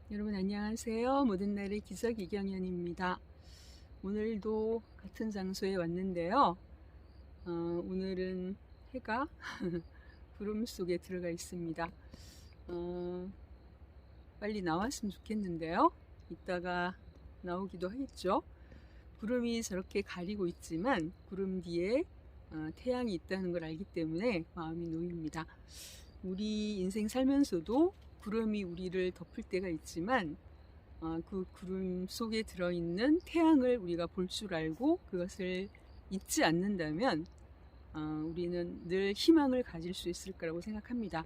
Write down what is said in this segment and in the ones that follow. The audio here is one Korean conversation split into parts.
여러분 안녕하세요. 모든 날의 기적 이경연입니다. 오늘도 같은 장소에 왔는데요. 오늘은 해가 구름 속에 들어가 있습니다. 빨리 나왔으면 좋겠는데요. 이따가 나오기도 하겠죠. 구름이 저렇게 가리고 있지만 구름 뒤에 태양이 있다는 걸 알기 때문에 마음이 놓입니다. 우리 인생 살면서도 구름이 우리를 덮을 때가 있지만 그 구름 속에 들어있는 태양을 우리가 볼 줄 알고 그것을 잊지 않는다면 우리는 늘 희망을 가질 수 있을 거라고 생각합니다.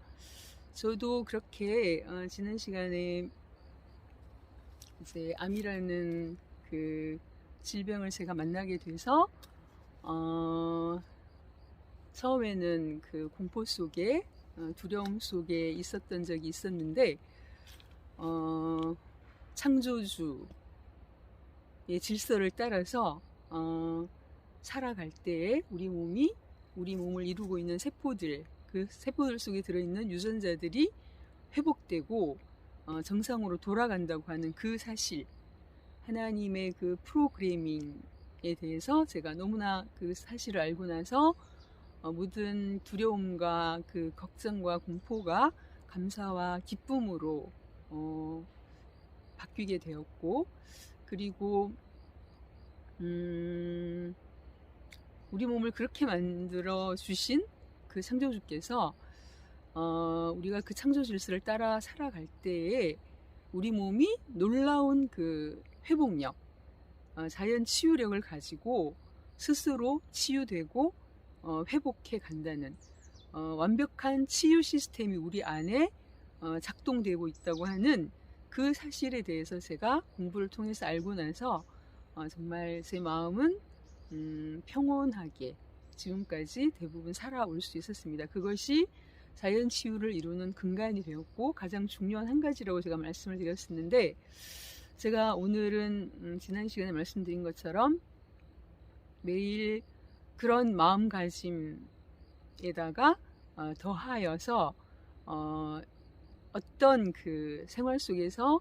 저도 그렇게 지난 시간에 이제 암이라는 그 질병을 제가 만나게 돼서 처음에는 그 공포 속에 두려움 속에 있었던 적이 있었는데 창조주의 질서를 따라서 살아갈 때에 우리 몸을 이루고 있는 세포들, 그 세포들 속에 들어있는 유전자들이 회복되고 정상으로 돌아간다고 하는 그 사실, 하나님의 그 프로그래밍에 대해서 제가 너무나 그 사실을 알고 나서 모든 두려움과 그 걱정과 공포가 감사와 기쁨으로 바뀌게 되었고, 그리고 우리 몸을 그렇게 만들어 주신 그 창조주께서 우리가 그 창조 질서를 따라 살아갈 때에 우리 몸이 놀라운 그 회복력, 자연 치유력을 가지고 스스로 치유되고 회복해 간다는 완벽한 치유 시스템이 우리 안에 작동되고 있다고 하는 그 사실에 대해서 제가 공부를 통해서 알고 나서 정말 제 마음은 평온하게 지금까지 대부분 살아올 수 있었습니다. 그것이 자연 치유를 이루는 근간이 되었고 가장 중요한 한 가지라고 제가 말씀을 드렸었는데, 제가 오늘은 지난 시간에 말씀드린 것처럼 매일 그런 마음가짐에다가 더하여서 어떤 그 생활 속에서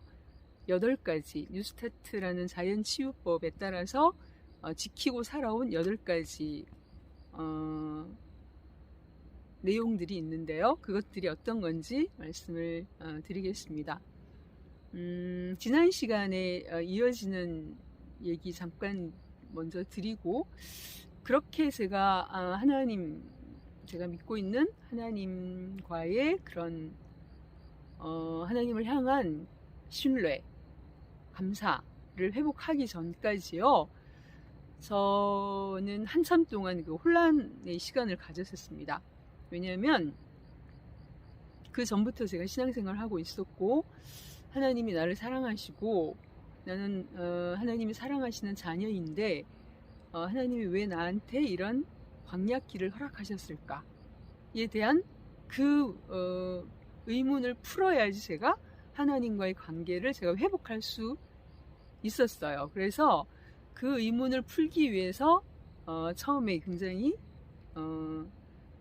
8가지 뉴스타트라는 자연치유법에 따라서 지키고 살아온 8가지 내용들이 있는데요. 그것들이 어떤 건지 말씀을 드리겠습니다. 지난 시간에 이어지는 얘기 잠깐 먼저 드리고, 그렇게 제가 제가 믿고 있는 하나님과의 그런 하나님을 향한 신뢰, 감사를 회복하기 전까지요, 저는 한참 동안 그 혼란의 시간을 가졌었습니다. 왜냐하면 그 전부터 제가 신앙생활을 하고 있었고, 하나님이 나를 사랑하시고 나는 하나님이 사랑하시는 자녀인데 하나님이 왜 나한테 이런 광야길을 허락하셨을까에 대한 그 의문을 풀어야지 제가 하나님과의 관계를 제가 회복할 수 있었어요. 그래서 그 의문을 풀기 위해서 처음에 굉장히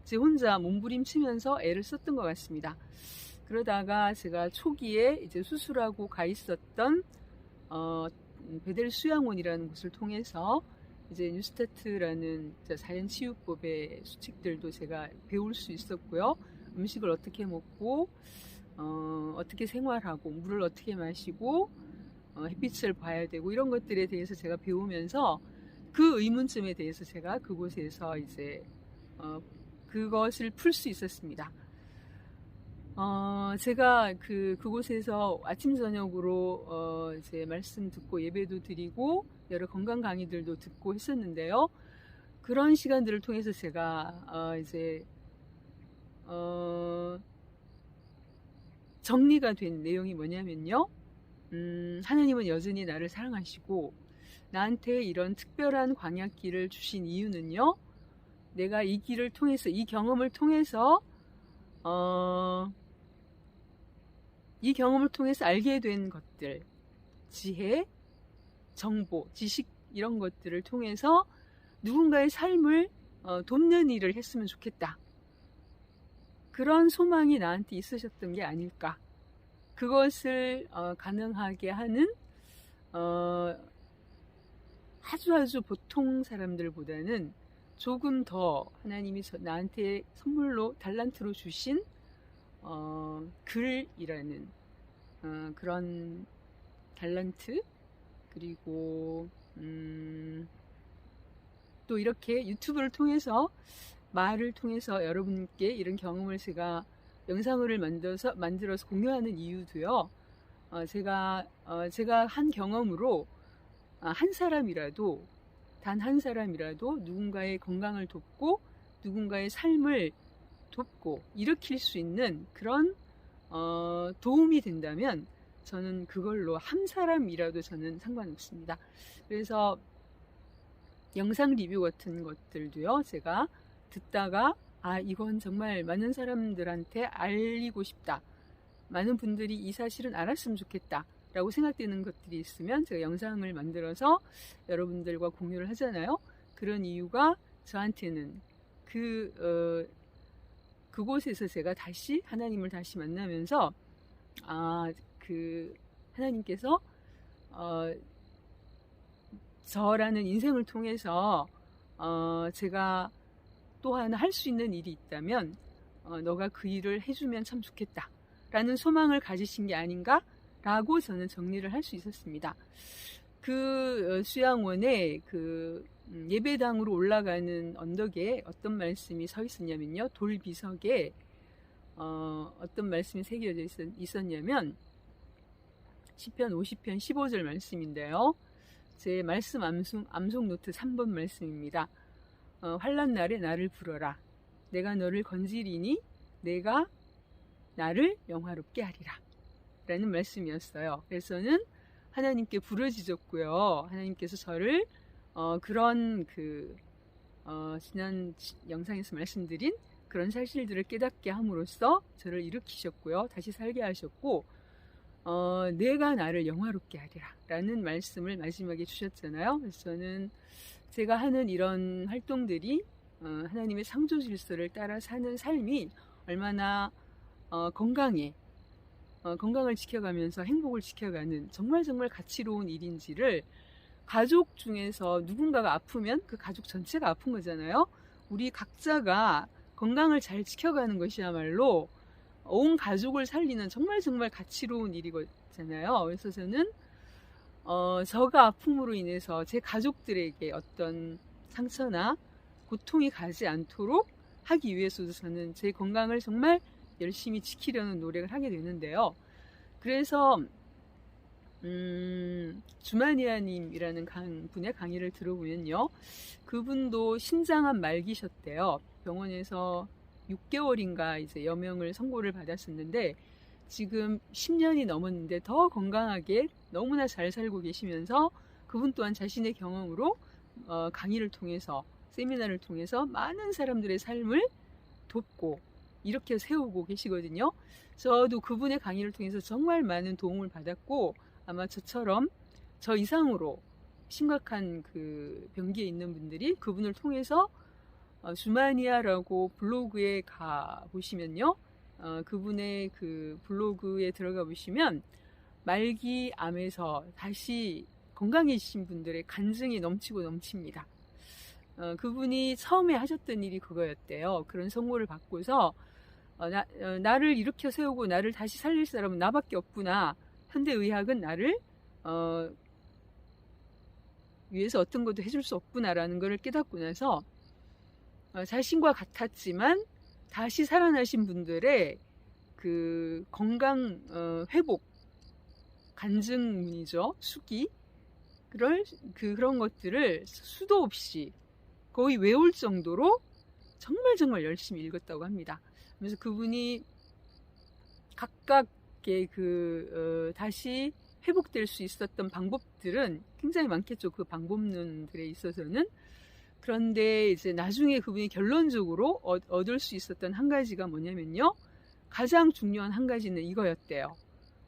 제 혼자 몸부림치면서 애를 썼던 것 같습니다. 그러다가 제가 초기에 이제 수술하고 가 있었던 베델 수양원이라는 곳을 통해서 이제 뉴스타트라는 자연치유법의 수칙들도 제가 배울 수 있었고요. 음식을 어떻게 먹고 어떻게 생활하고 물을 어떻게 마시고 햇빛을 봐야 되고 이런 것들에 대해서 제가 배우면서 그 의문점에 대해서 제가 그곳에서 이제 그것을 풀 수 있었습니다. 제가 그곳에서 아침 저녁으로 이제 말씀 듣고 예배도 드리고 여러 건강 강의들도 듣고 했었는데요. 그런 시간들을 통해서 제가 이제 정리가 된 내용이 뭐냐면요. 하나님은 여전히 나를 사랑하시고 나한테 이런 특별한 광야길을 주신 이유는요, 내가 이 길을 통해서, 이 경험을 통해서 알게 된 것들, 지혜, 정보, 지식 이런 것들을 통해서 누군가의 삶을 돕는 일을 했으면 좋겠다. 그런 소망이 나한테 있으셨던 게 아닐까. 그것을 가능하게 하는 아주 보통 사람들보다는 조금 더 하나님이 나한테 선물로 달란트로 주신 글이라는 그런 달란트, 그리고 또 이렇게 유튜브를 통해서, 말을 통해서 여러분께 이런 경험을 제가 영상을 만들어서 공유하는 이유도요. 제가 한 경험으로 한 사람이라도, 단 한 사람이라도 누군가의 건강을 돕고 누군가의 삶을 돕고 일으킬 수 있는 그런 도움이 된다면 저는 그걸로 한 사람이라도 저는 상관없습니다. 그래서 영상 리뷰 같은 것들도요, 제가 듣다가 이건 정말 많은 사람들한테 알리고 싶다, 많은 분들이 이 사실은 알았으면 좋겠다 라고 생각되는 것들이 있으면 제가 영상을 만들어서 여러분들과 공유를 하잖아요. 그런 이유가 저한테는 그곳에서 제가 다시 하나님을 다시 만나면서 하나님께서 저라는 인생을 통해서 제가 또한 할 수 있는 일이 있다면 너가 그 일을 해주면 참 좋겠다 라는 소망을 가지신 게 아닌가 라고 저는 정리를 할 수 있었습니다. 수양원에 예배당으로 올라가는 언덕에 어떤 말씀이 서 있었냐면요, 돌비석에 어떤 말씀이 새겨져 있었냐면 시편 50편 15절 말씀인데요, 제 말씀 암송 노트 3번 말씀입니다. 환난 날에 나를 부르라, 내가 너를 건지리니 내가 나를 영화롭게 하리라 라는 말씀이었어요. 그래서는 하나님께 부르짖었고요. 하나님께서 저를 지난 영상에서 말씀드린 그런 사실들을 깨닫게 함으로써 저를 일으키셨고요, 다시 살게 하셨고, 내가 나를 영화롭게 하리라 라는 말씀을 마지막에 주셨잖아요. 그래서 저는 제가 하는 이런 활동들이 하나님의 창조 질서를 따라 사는 삶이 얼마나 건강을 지켜가면서 행복을 지켜가는 정말 가치로운 일인지를, 가족 중에서 누군가가 아프면 그 가족 전체가 아픈 거잖아요. 우리 각자가 건강을 잘 지켜가는 것이야말로 온 가족을 살리는 정말 가치로운 일이잖아요. 그래서 저는 저가 아픔으로 인해서 제 가족들에게 어떤 상처나 고통이 가지 않도록 하기 위해서도 저는 제 건강을 정말 열심히 지키려는 노력을 하게 되는데요. 그래서 주마니아님이라는 분의 강의를 들어보면요, 그분도 신장암 말기셨대요. 병원에서 6개월인가 이제 여명을 선고를 받았었는데 지금 10년이 넘었는데 더 건강하게 너무나 잘 살고 계시면서, 그분 또한 자신의 경험으로 강의를 통해서, 세미나를 통해서 많은 사람들의 삶을 돕고 이렇게 세우고 계시거든요. 저도 그분의 강의를 통해서 정말 많은 도움을 받았고, 아마 저처럼 저 이상으로 심각한 병기에 있는 분들이 그분을 통해서 주마니아라고 블로그에 가 보시면요, 그분의 블로그에 들어가 보시면 말기암에서 다시 건강해지신 분들의 간증이 넘칩니다. 그분이 처음에 하셨던 일이 그거였대요. 그런 선고를 받고서 나를 일으켜 세우고 나를 다시 살릴 사람은 나밖에 없구나, 현대의학은 나를 위해서 어떤 것도 해줄 수 없구나라는 것을 깨닫고 나서 자신과 같았지만 다시 살아나신 분들의 건강 회복 간증문이죠, 수기, 그런 것들을 수도 없이 거의 외울 정도로 정말 열심히 읽었다고 합니다. 그래서 그분이 각각의 다시 회복될 수 있었던 방법들은 굉장히 많겠죠, 그 방법론들에 있어서는. 그런데 이제 나중에 그분이 결론적으로 얻을 수 있었던 한 가지가 뭐냐면요, 가장 중요한 한 가지는 이거였대요.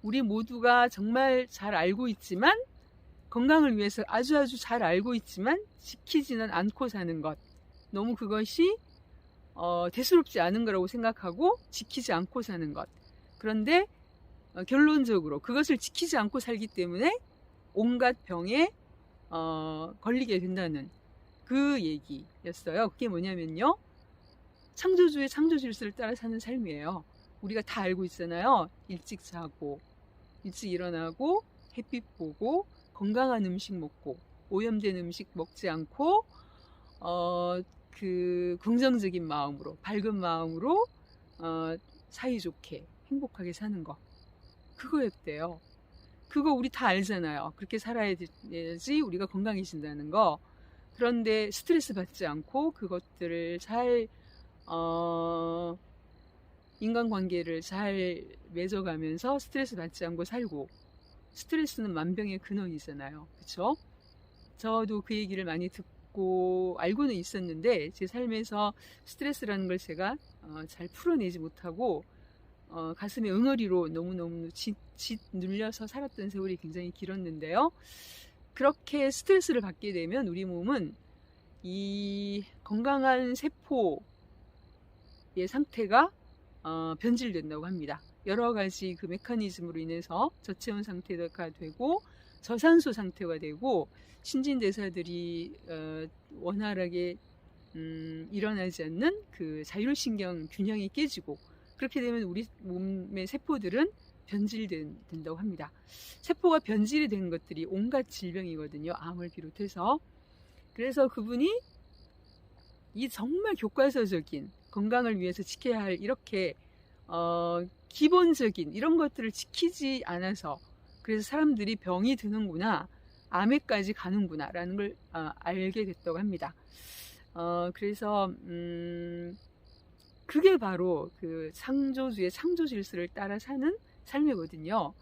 우리 모두가 정말 잘 알고 있지만, 건강을 위해서 아주 잘 알고 있지만 지키지는 않고 사는 것, 너무 그것이 대수롭지 않은 거라고 생각하고 지키지 않고 사는 것. 그런데 결론적으로 그것을 지키지 않고 살기 때문에 온갖 병에 걸리게 된다는 그 얘기였어요. 그게 뭐냐면요, 창조주의 창조 질서를 따라 사는 삶이에요. 우리가 다 알고 있잖아요. 일찍 자고 일찍 일어나고 햇빛 보고 건강한 음식 먹고 오염된 음식 먹지 않고 그 긍정적인 마음으로, 밝은 마음으로 사이좋게 행복하게 사는 거, 그거였대요. 그거 우리 다 알잖아요. 그렇게 살아야지 우리가 건강해진다는 거. 그런데 스트레스 받지 않고 그것들을 잘 인간관계를 잘 맺어가면서 스트레스 받지 않고 살고, 스트레스는 만병의 근원이잖아요. 그쵸? 저도 그 얘기를 많이 듣고 알고는 있었는데 제 삶에서 스트레스라는 걸 제가 잘 풀어내지 못하고 가슴에 응어리로 너무너무 짓눌려서 살았던 세월이 굉장히 길었는데요. 그렇게 스트레스를 받게 되면 우리 몸은 이 건강한 세포의 상태가 변질된다고 합니다. 여러 가지 그 메커니즘으로 인해서 저체온 상태가 되고 저산소 상태가 되고 신진대사들이 원활하게 일어나지 않는 그 자율신경 균형이 깨지고, 그렇게 되면 우리 몸의 세포들은 변질된다고 합니다. 세포가 변질이 된 것들이 온갖 질병이거든요. 암을 비롯해서. 그래서 그분이 이 정말 교과서적인 건강을 위해서 지켜야 할 이렇게 기본적인 이런 것들을 지키지 않아서, 그래서 사람들이 병이 드는구나, 암에까지 가는구나 라는 걸 알게 됐다고 합니다. 그래서 그게 바로 그 창조주의 창조 질서를 따라 사는 삶이거든요.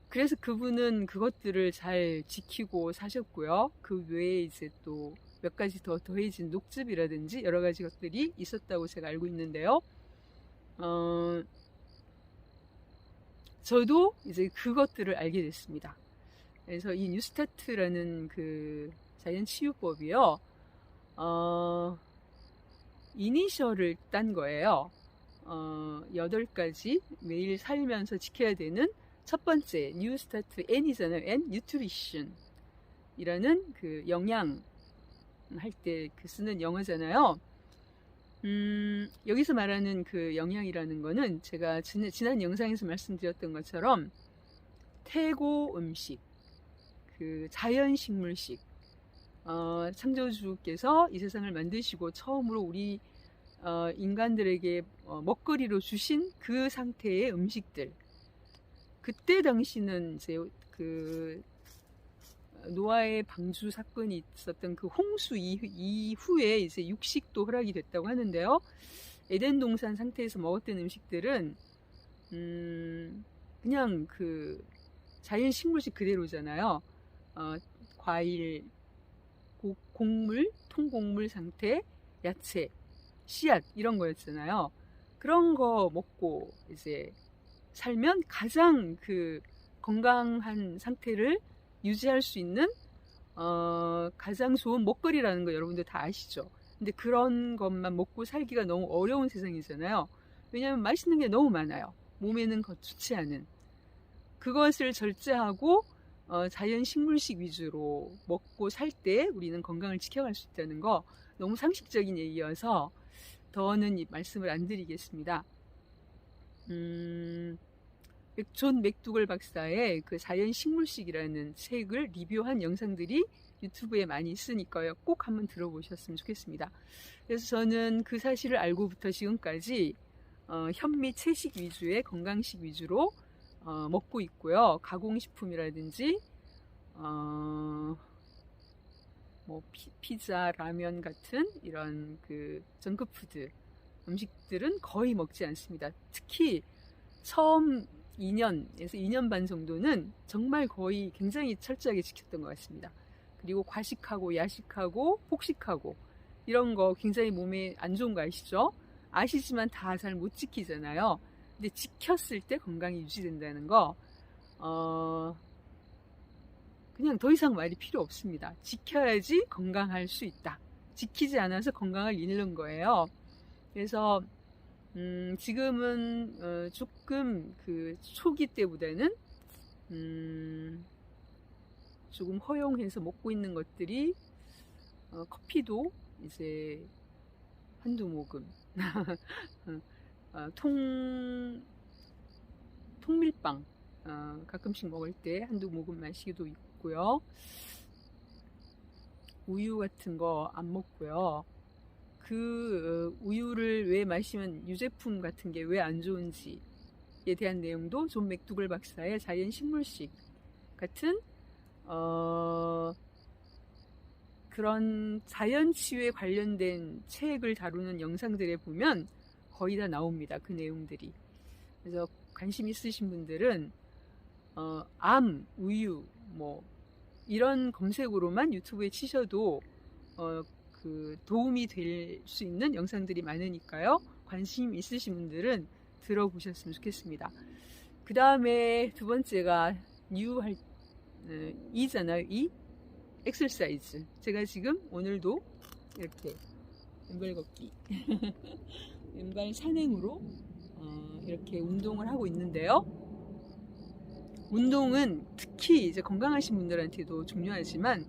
그래서 그분은 그것들을 잘 지키고 사셨고요. 그 외에 이제 또 몇 가지 더 더해진 녹즙이라든지 여러 가지 것들이 있었다고 제가 알고 있는데요. 저도 이제 그것들을 알게 됐습니다. 그래서 이 뉴스타트라는 그 자연 치유법이요, 이니셜을 딴 거예요. 8가지 매일 살면서 지켜야 되는 첫 번째, 뉴스타트, N이잖아요. N, 뉴트리션 이라는 그 영양 할 때 그 쓰는 영어잖아요. 여기서 말하는 그 영양이라는 거는 제가 지난 영상에서 말씀드렸던 것처럼 태고 음식, 그 자연 식물식, 창조주께서 이 세상을 만드시고 처음으로 우리 인간들에게 먹거리로 주신 그 상태의 음식들. 그때 당시는 이제 그 노아의 방주 사건이 있었던 그 홍수 이후에 이제 육식도 허락이 됐다고 하는데요. 에덴 동산 상태에서 먹었던 음식들은 그냥 그 자연 식물식 그대로잖아요. 과일, 곡물, 통곡물 상태, 야채, 씨앗 이런 거였잖아요. 그런 거 먹고 이제 살면 가장 그 건강한 상태를 유지할 수 있는 가장 좋은 먹거리라는 거 여러분들 다 아시죠? 근데 그런 것만 먹고 살기가 너무 어려운 세상이잖아요. 왜냐하면 맛있는 게 너무 많아요. 몸에는 좋지 않은. 그것을 절제하고 자연 식물식 위주로 먹고 살 때 우리는 건강을 지켜갈 수 있다는 거, 너무 상식적인 얘기여서 더는 이 말씀을 안 드리겠습니다. 존 맥두걸 박사의 그 자연 식물식이라는 책을 리뷰한 영상들이 유튜브에 많이 있으니까요. 꼭 한번 들어보셨으면 좋겠습니다. 그래서 저는 그 사실을 알고부터 지금까지 현미 채식 위주의 건강식 위주로 먹고 있고요. 가공식품이라든지 뭐 피자, 라면 같은 이런 그 정크푸드 음식들은 거의 먹지 않습니다. 특히 처음 2년에서 2년 반 정도는 정말 거의 굉장히 철저하게 지켰던 것 같습니다. 그리고 과식하고 야식하고 폭식하고 이런 거 굉장히 몸에 안 좋은 거 아시죠? 아시지만 다 잘 못 지키잖아요. 근데 지켰을 때 건강이 유지된다는 거, 그냥 더 이상 말이 필요 없습니다. 지켜야지 건강할 수 있다. 지키지 않아서 건강을 잃는 거예요. 그래서 지금은 조금 그 초기 때보다는 조금 허용해서 먹고 있는 것들이 커피도 이제 한두 모금 통밀빵 가끔씩 먹을 때 한두 모금 마시기도 있고요. 우유 같은 거 안 먹고요. 그 우유를 왜 마시면 유제품 같은 게 왜 안 좋은지에 대한 내용도 존 맥두글 박사의 자연 식물식 같은 그런 자연 치유에 관련된 책을 다루는 영상들에 보면 거의 다 나옵니다. 그 내용들이. 그래서 관심 있으신 분들은 암, 우유, 뭐 이런 검색으로만 유튜브에 치셔도 그 도움이 될 수 있는 영상들이 많으니까요. 관심 있으신 분들은 들어보셨으면 좋겠습니다. 그 다음에 두 번째가 이잖아요. 이 엑서사이즈. 제가 지금 오늘도 이렇게 왼발 걷기 왼발 산행으로 이렇게 운동을 하고 있는데요. 운동은 특히 이제 건강하신 분들한테도 중요하지만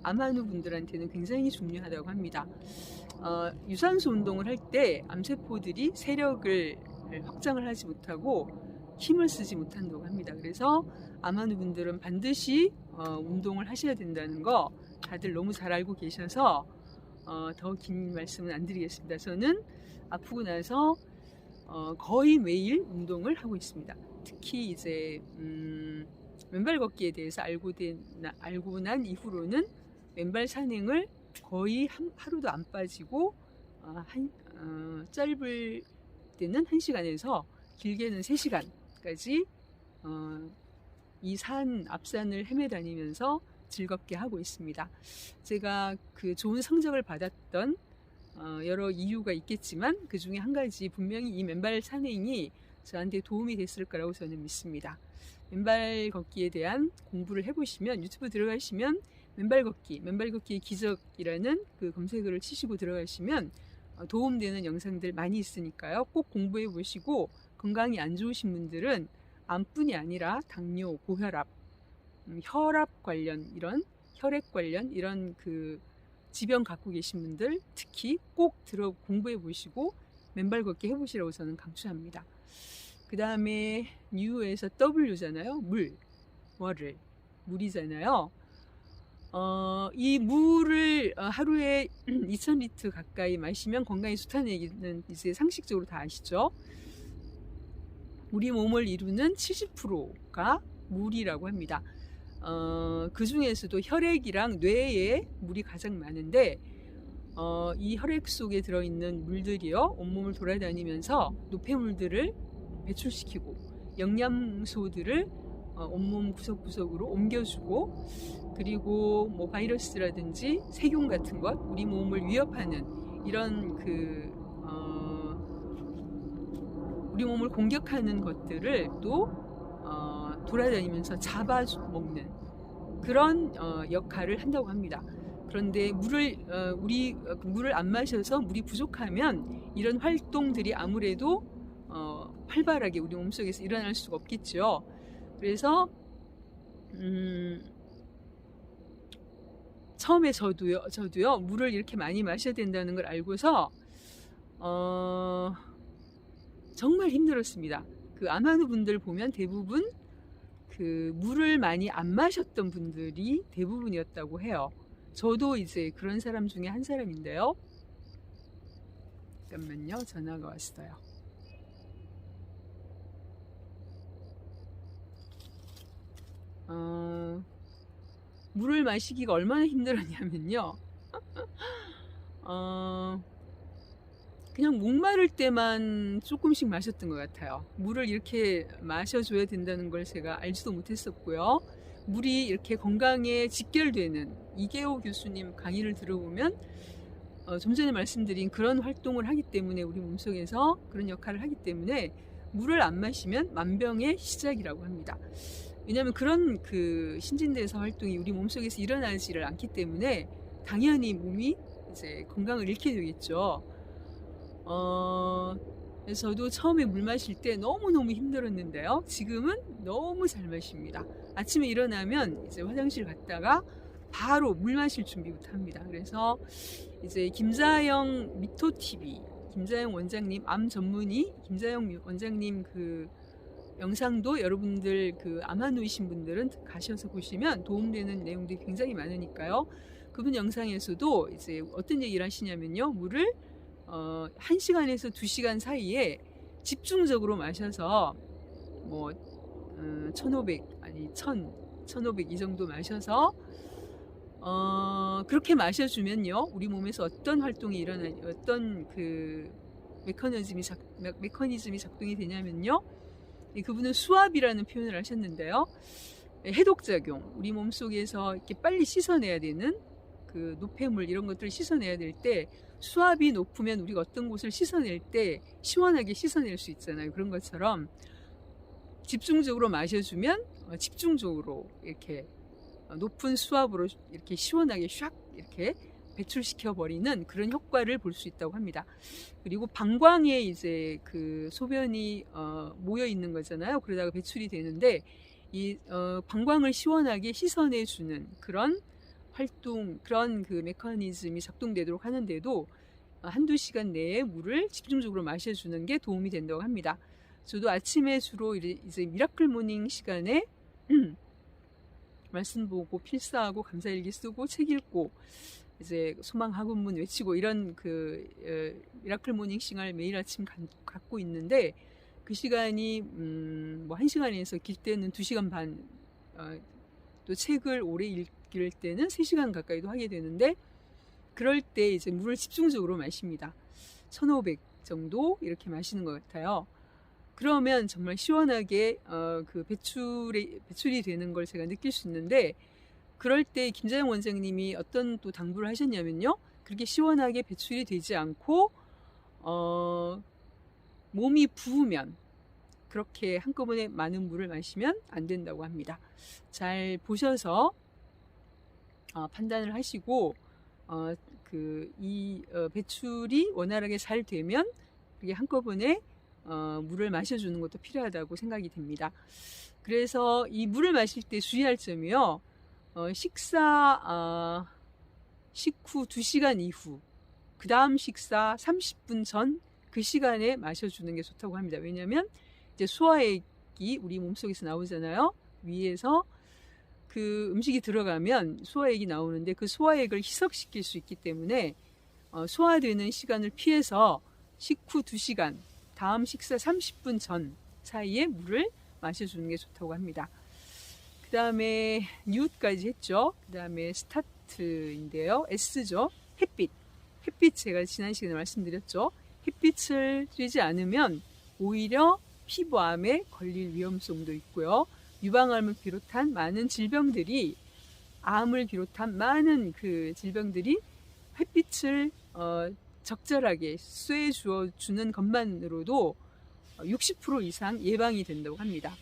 암환우 분들한테는 굉장히 중요하다고 합니다. 유산소 운동을 할 때 암세포들이 세력을 확장을 하지 못하고 힘을 쓰지 못한다고 합니다. 그래서 암환우 분들은 반드시 운동을 하셔야 된다는 거 다들 너무 잘 알고 계셔서 더 긴 말씀은 안 드리겠습니다. 저는 아프고 나서 거의 매일 운동을 하고 있습니다. 특히 이제 왼발 걷기에 대해서 알고 난 이후로는 왼발 산행을 거의 하루도 안 빠지고 짧을 때는 1시간에서 길게는 3시간까지 이 앞산을 헤매 다니면서 즐겁게 하고 있습니다. 제가 그 좋은 성적을 받았던 여러 이유가 있겠지만 그 중에 한 가지 분명히 이 맨발 산행이 저한테 도움이 됐을 거라고 저는 믿습니다. 맨발 걷기에 대한 공부를 해보시면 유튜브 들어가시면 맨발 걷기의 기적이라는 그 검색어를 치시고 들어가시면 도움되는 영상들 많이 있으니까요. 꼭 공부해 보시고 건강이 안 좋으신 분들은 암뿐이 아니라 당뇨, 고혈압, 혈압 관련 혈액 관련 이런 그 지병 갖고 계신 분들 특히 꼭 공부해 보시고 맨발 걷기 해보시라고 저는 강추합니다. 그 다음에 U에서 W잖아요. 물이잖아요. 이 물을 하루에 2000리터 가까이 마시면 건강에 좋다는 얘기는 이제 상식적으로 다 아시죠? 우리 몸을 이루는 70%가 물이라고 합니다. 그 중에서도 혈액이랑 뇌에 물이 가장 많은데 이 혈액 속에 들어있는 물들이요 온몸을 돌아다니면서 노폐물들을 배출시키고 영양소들을 온몸 구석구석으로 옮겨주고 그리고 뭐 바이러스라든지 세균 같은 것 우리 몸을 위협하는 이런 우리 몸을 공격하는 것들을 또 돌아다니면서 잡아먹는 그런 역할을 한다고 합니다. 그런데 물을 안 마셔서 물이 부족하면 이런 활동들이 아무래도 활발하게 우리 몸속에서 일어날 수가 없겠죠. 그래서 처음에 저도요 물을 이렇게 많이 마셔야 된다는 걸 알고서 정말 힘들었습니다. 그 암환우 분들 보면 대부분 그 물을 많이 안 마셨던 분들이 대부분이었다고 해요. 저도 이제 그런 사람 중에 한 사람인데요. 잠깐만요. 전화가 왔어요. 물을 마시기가 얼마나 힘들었냐면요. 그냥 목마를 때만 조금씩 마셨던 것 같아요. 물을 이렇게 마셔줘야 된다는 걸 제가 알지도 못했었고요. 물이 이렇게 건강에 직결되는 이계호 교수님 강의를 들어보면 좀 전에 말씀드린 그런 활동을 하기 때문에 우리 몸속에서 그런 역할을 하기 때문에 물을 안 마시면 만병의 시작이라고 합니다. 왜냐하면 그런 그 신진대사 활동이 우리 몸속에서 일어나지를 않기 때문에 당연히 몸이 이제 건강을 잃게 되겠죠. 그래서 저도 처음에 물 마실 때 너무너무 힘들었는데요. 지금은 너무 잘 마십니다. 아침에 일어나면 이제 화장실 갔다가 바로 물 마실 준비부터 합니다. 그래서 이제 김자영 미토TV, 김자영 원장님 암 전문의, 김자영 원장님 그 영상도 여러분들 그 암환 놓이신 분들은 가셔서 보시면 도움되는 내용들이 굉장히 많으니까요. 그분 영상에서도 이제 어떤 얘기를 하시냐면요. 물을 1시간에서 2시간 사이에 집중적으로 마셔서 뭐 1500 아니 1500 이 정도 마셔서 그렇게 마셔주면요. 우리 몸에서 어떤 활동이 일어나냐, 어떤 그 메커니즘이 작동이 되냐면요. 그분은 수압이라는 표현을 하셨는데요. 해독작용, 우리 몸속에서 이렇게 빨리 씻어내야 되는 그 노폐물 이런 것들을 씻어내야 될 때 수압이 높으면 우리가 어떤 곳을 씻어낼 때 시원하게 씻어낼 수 있잖아요. 그런 것처럼 집중적으로 마셔주면 집중적으로 이렇게 높은 수압으로 이렇게 시원하게 샥 이렇게 배출시켜 버리는 그런 효과를 볼 수 있다고 합니다. 그리고 방광에 이제 그 소변이 모여 있는 거잖아요. 그러다가 배출이 되는데 이 방광을 시원하게 씻어내 주는 그런 활동, 그런 그 메커니즘이 작동되도록 하는데도 한두 시간 내에 물을 집중적으로 마셔주는 게 도움이 된다고 합니다. 저도 아침에 주로 이제 미라클 모닝 시간에 말씀 보고 필사하고 감사일기 쓰고 책 읽고 이제 소망 학원문 외치고 이런 그 미라클 모닝 시간을 매일 아침 갖고 있는데 그 시간이 뭐 1시간에서 길 때는 2시간 반, 또 책을 오래 읽을 때는 3시간 가까이도 하게 되는데 그럴 때 이제 물을 집중적으로 마십니다. 1500 정도 이렇게 마시는 것 같아요. 그러면 정말 시원하게 그 배출이 되는 걸 제가 느낄 수 있는데 그럴 때 김자영 원장님이 어떤 또 당부를 하셨냐면요. 그렇게 시원하게 배출이 되지 않고 몸이 부으면 그렇게 한꺼번에 많은 물을 마시면 안 된다고 합니다. 잘 보셔서 판단을 하시고 배출이 원활하게 잘 되면 그게 한꺼번에 물을 마셔주는 것도 필요하다고 생각이 됩니다. 그래서 이 물을 마실 때 주의할 점이요. 식후 2시간 이후, 그 다음 식사 30분 전 그 시간에 마셔주는 게 좋다고 합니다. 왜냐하면 이제 소화액이 우리 몸속에서 나오잖아요. 위에서 그 음식이 들어가면 소화액이 나오는데 그 소화액을 희석시킬 수 있기 때문에 소화되는 시간을 피해서 식후 2시간, 다음 식사 30분 전 사이에 물을 마셔주는 게 좋다고 합니다. 그 다음에 뉴까지 했죠. 그 다음에 스타트인데요. S죠. 햇빛 제가 지난 시간에 말씀드렸죠. 햇빛을 쬐지 않으면 오히려 피부암에 걸릴 위험성도 있고요. 유방암을 비롯한 많은 질병들이, 암을 비롯한 많은 그 질병들이 햇빛을 적절하게 쐬 주어주는 것만으로도 60% 이상 예방이 된다고 합니다.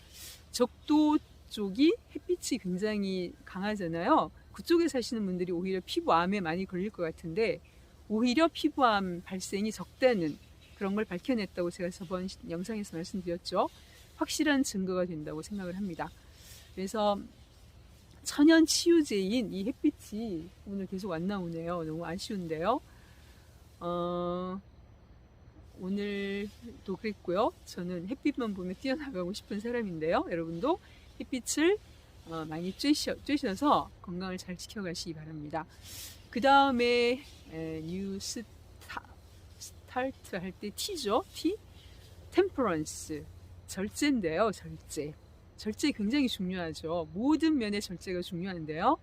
적도 쪽이 햇빛이 굉장히 강하잖아요. 그쪽에 사시는 분들이 오히려 피부암에 많이 걸릴 것 같은데 오히려 피부암 발생이 적다는 그런 걸 밝혀냈다고 제가 저번 영상에서 말씀드렸죠. 확실한 증거가 된다고 생각을 합니다. 그래서 천연 치유제인 이 햇빛이 오늘 계속 안 나오네요. 너무 아쉬운데요. 오늘도 그랬고요. 저는 햇빛만 보면 뛰어나가고 싶은 사람인데요. 여러분도 햇빛을 많이 쬐셔서 건강을 잘 지켜가시기 바랍니다. 그 다음에 뉴 스타트 할 때 T죠. T. 템퍼런스. 절제인데요. 절제 굉장히 중요하죠. 모든 면의 절제가 중요한데요.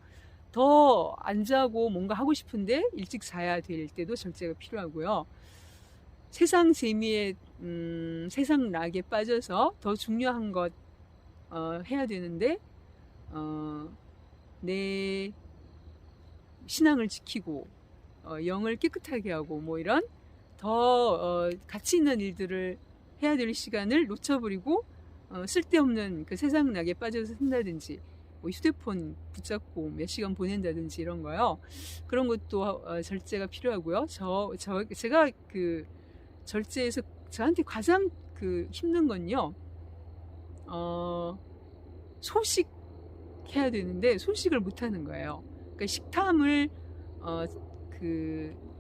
더 안 자고 뭔가 하고 싶은데 일찍 자야 될 때도 절제가 필요하고요. 세상 재미에 세상 낙에 빠져서 더 중요한 것 해야 되는데 내 신앙을 지키고 영을 깨끗하게 하고 뭐 이런 더 가치 있는 일들을 해야 될 시간을 놓쳐버리고 쓸데없는 그 세상 낙에 빠져서 쓴다든지 뭐 휴대폰 붙잡고 몇 시간 보낸다든지 이런 거요. 그런 것도 절제가 필요하고요. 제가 그 절제에서 저한테 가장 힘든 건요, 소식해야 되는데 소식을 못하는 거예요. 그러니까 식탐을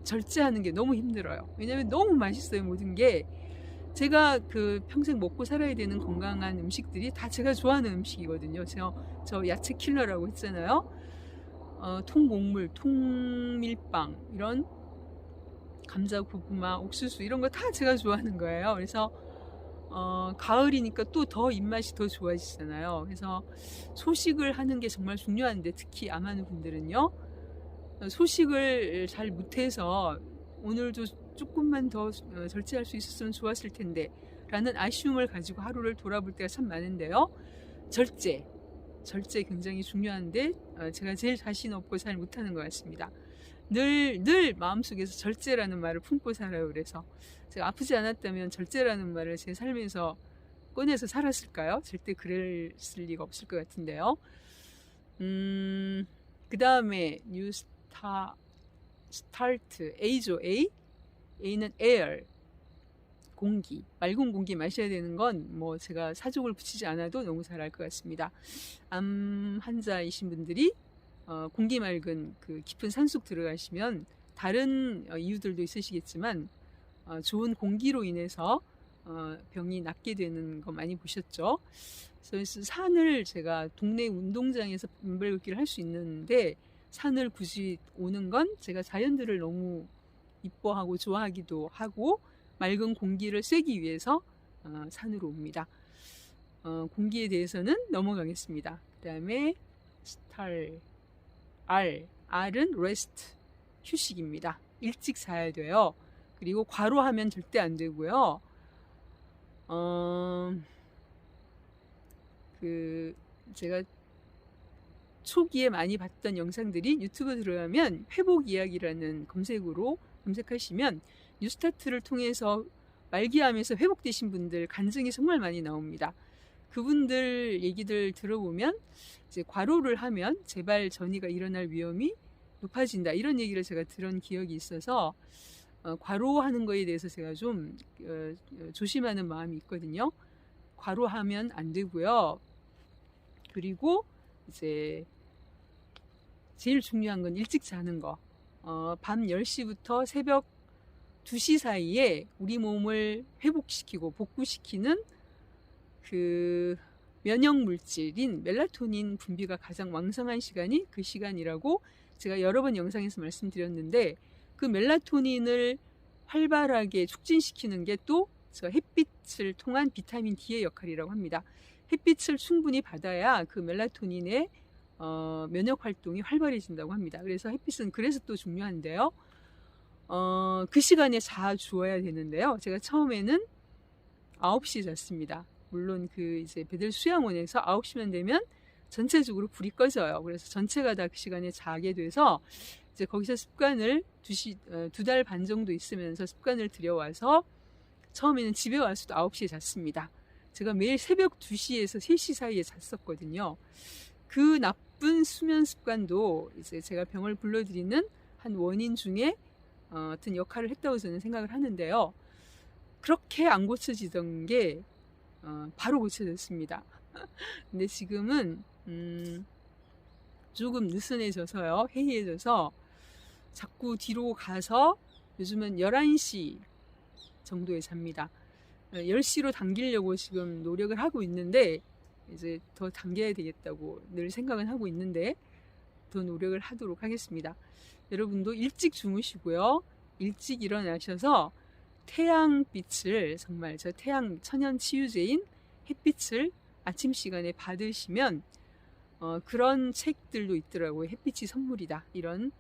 절제하는 게 너무 힘들어요. 왜냐면 너무 맛있어요, 모든 게. 제가 평생 먹고 살아야 되는 건강한 음식들이 다 제가 좋아하는 음식이거든요. 저 야채 킬러라고 했잖아요. 통곡물, 통밀빵, 이런 감자, 고구마, 옥수수 이런 거 다 제가 좋아하는 거예요. 그래서 가을이니까 또 더 입맛이 더 좋아지잖아요. 그래서 소식을 하는 게 정말 중요한데, 특히 암 하는 분들은요, 소식을 잘 못해서 오늘도 조금만 더 절제할 수 있었으면 좋았을 텐데 라는 아쉬움을 가지고 하루를 돌아볼 때가 참 많은데요. 절제 굉장히 중요한데 제가 제일 자신 없고 잘 못하는 것 같습니다. 늘 마음속에서 절제라는 말을 품고 살아요. 그래서 제가 아프지 않았다면 절제라는 말을 제 삶에서 꺼내서 살았을까요? 절대 그랬을 리가 없을 것 같은데요. 그 다음에 스타트 A죠. A는 air, 공기, 맑은 공기 마셔야 되는 건 뭐 제가 사족을 붙이지 않아도 너무 잘 알 것 같습니다. 암 환자이신 분들이 공기 맑은 깊은 산속 들어가시면 다른 이유들도 있으시겠지만 좋은 공기로 인해서 병이 낫게 되는 거 많이 보셨죠? 그래서 산을 제가 동네 운동장에서 맨발 걷기를 할 수 있는데, 산을 굳이 오는 건 제가 자연들을 너무 이뻐하고 좋아하기도 하고 맑은 공기를 쐬기 위해서 산으로 옵니다. 공기에 대해서는 넘어가겠습니다. 그 다음에 R은 rest, 휴식입니다. 일찍 자야 돼요. 그리고 과로하면 절대 안 되고요. 제가 초기에 많이 봤던 영상들이 유튜브 들어가면 회복 이야기라는 검색으로 검색하시면 뉴스타트를 통해서 말기암에서 회복되신 분들 간증이 정말 많이 나옵니다. 그분들 얘기들 들어보면 이제 과로를 하면 재발 전이가 일어날 위험이 높아진다, 이런 얘기를 제가 들은 기억이 있어서 과로하는 거에 대해서 제가 좀 조심하는 마음이 있거든요. 과로하면 안 되고요. 그리고 이제 제일 중요한 건 일찍 자는 거. 밤 10시부터 새벽 2시 사이에 우리 몸을 회복시키고 복구시키는 면역 물질인 멜라토닌 분비가 가장 왕성한 시간이 그 시간이라고 제가 여러 번 영상에서 말씀드렸는데, 그 멜라토닌을 활발하게 촉진시키는 게 또 제가 햇빛을 통한 비타민 D의 역할이라고 합니다. 햇빛을 충분히 받아야 그 멜라토닌의 면역 활동이 활발해진다고 합니다. 그래서 햇빛은 그래서 또 중요한데요. 그 시간에 자주어야 되는데요. 제가 처음에는 9시에 잤습니다. 물론 이제 배들 수양원에서 9시만 되면 전체적으로 불이 꺼져요. 그래서 전체가 다 그 시간에 자게 돼서 이제 거기서 습관을 2달 반 정도 있으면서 습관을 들여와서 처음에는 집에 와서도 9시에 잤습니다. 제가 매일 새벽 2시에서 3시 사이에 잤었거든요. 그 나쁜 수면 습관도 이제 제가 병을 불러들이는 한 원인 중에 어떤 역할을 했다고 저는 생각을 하는데요. 그렇게 안 고쳐지던 게 바로 고쳐졌습니다. 근데 지금은 조금 느슨해져서요, 해이해져서 자꾸 뒤로 가서 요즘은 11시 정도에 잡니다. 10시로 당기려고 지금 노력을 하고 있는데, 이제 더 당겨야 되겠다고 늘 생각은 하고 있는데 더 노력을 하도록 하겠습니다. 여러분도 일찍 주무시고요, 일찍 일어나셔서 태양빛을, 정말 저 태양 천연 치유제인 햇빛을 아침 시간에 받으시면 그런 책들도 있더라고요. 햇빛이 선물이다, 이런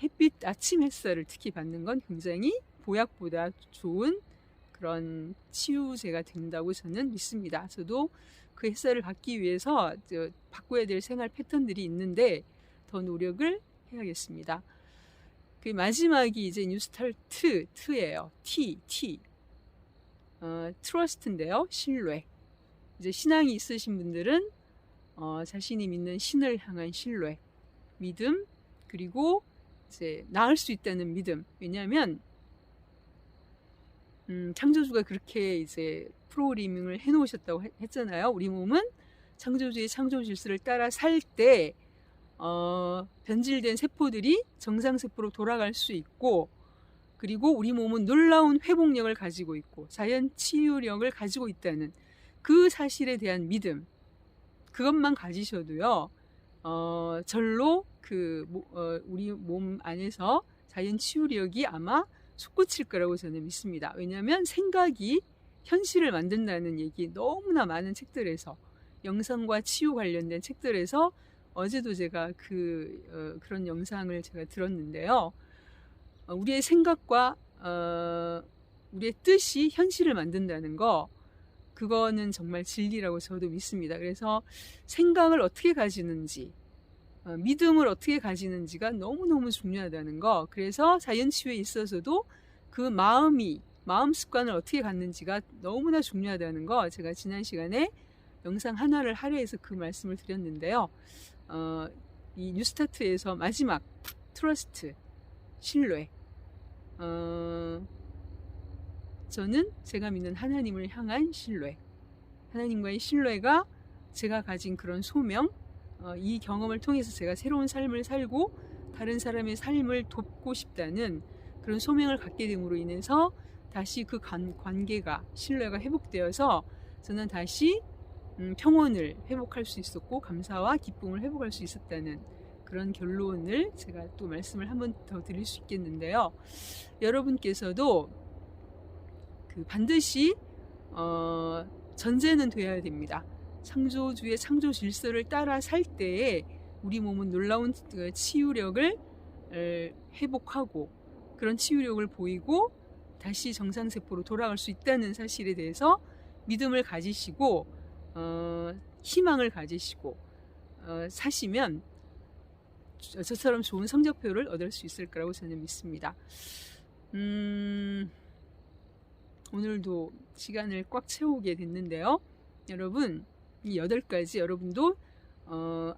햇빛, 아침 햇살을 특히 받는 건 굉장히 보약보다 좋은 그런 치유제가 된다고 저는 믿습니다. 저도 그 햇살을 받기 위해서 바꿔야 될 생활 패턴들이 있는데 더 노력을 해야겠습니다. 그 마지막이 이제 뉴스타트예요. T. 트러스트인데요. 신뢰. 이제 신앙이 있으신 분들은 자신이 믿는 신을 향한 신뢰, 믿음, 그리고 이제 나을 수 있다는 믿음. 왜냐하면 창조주가 그렇게 이제 프로그래밍을 해놓으셨다고 했잖아요. 우리 몸은 창조주의 창조 질서를 따라 살 때 변질된 세포들이 정상세포로 돌아갈 수 있고, 그리고 우리 몸은 놀라운 회복력을 가지고 있고 자연 치유력을 가지고 있다는 그 사실에 대한 믿음, 그것만 가지셔도요, 절로 우리 몸 안에서 자연 치유력이 아마 솟구칠 거라고 저는 믿습니다. 왜냐하면 생각이 현실을 만든다는 얘기 너무나 많은 책들에서, 영상과 치유 관련된 책들에서, 어제도 제가 그런 영상을 제가 들었는데요. 우리의 생각과 우리의 뜻이 현실을 만든다는 거, 그거는 정말 진리라고 저도 믿습니다. 그래서 생각을 어떻게 가지는지, 믿음을 어떻게 가지는지가 너무너무 중요하다는 거, 그래서 자연치유에 있어서도 그 마음 습관을 어떻게 갖는지가 너무나 중요하다는 거, 제가 지난 시간에 영상 하나를 할애해서 그 말씀을 드렸는데요. 이 뉴스타트에서 마지막 트러스트, 신뢰, 저는 제가 믿는 하나님을 향한 신뢰, 하나님과의 신뢰가 제가 가진 그런 소명, 이 경험을 통해서 제가 새로운 삶을 살고 다른 사람의 삶을 돕고 싶다는 그런 소명을 갖게 됨으로 인해서 다시 그 관계가, 신뢰가 회복되어서 저는 다시 평온을 회복할 수 있었고 감사와 기쁨을 회복할 수 있었다는 그런 결론을 제가 또 말씀을 한 번 더 드릴 수 있겠는데요. 여러분께서도 반드시 전제는 되어야 됩니다. 창조주의 창조 질서를 따라 살 때에 우리 몸은 놀라운 치유력을 회복하고 그런 치유력을 보이고 다시 정상세포로 돌아갈 수 있다는 사실에 대해서 믿음을 가지시고 희망을 가지시고 사시면 저처럼 좋은 성적표를 얻을 수 있을 거라고 저는 믿습니다. 오늘도 시간을 꽉 채우게 됐는데요. 여러분, 이 8가지 여러분도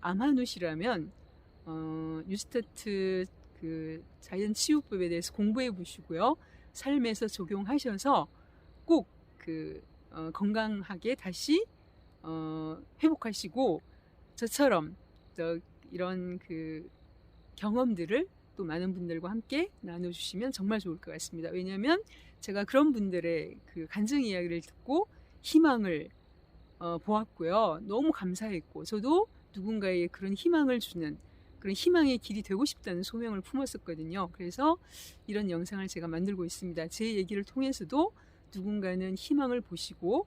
암한우시라면 뉴스타트 자연 치유법에 대해서 공부해 보시고요. 삶에서 적용하셔서 꼭 건강하게 다시 회복하시고 저처럼 이런 경험들을 또 많은 분들과 함께 나눠주시면 정말 좋을 것 같습니다. 왜냐하면 제가 그런 분들의 간증 이야기를 듣고 희망을 보았고요. 너무 감사했고 저도 누군가의 그런 희망을 주는 그런 희망의 길이 되고 싶다는 소명을 품었었거든요. 그래서 이런 영상을 제가 만들고 있습니다. 제 얘기를 통해서도 누군가는 희망을 보시고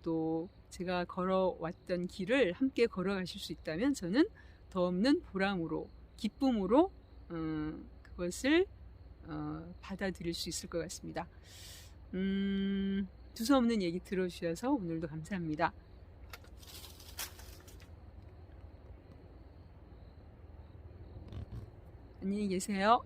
또 제가 걸어왔던 길을 함께 걸어가실 수 있다면 저는 더 없는 보람으로, 기쁨으로 그것을 받아들일 수 있을 것 같습니다. 두서없는 얘기 들어주셔서 오늘도 감사합니다. 안녕히 계세요.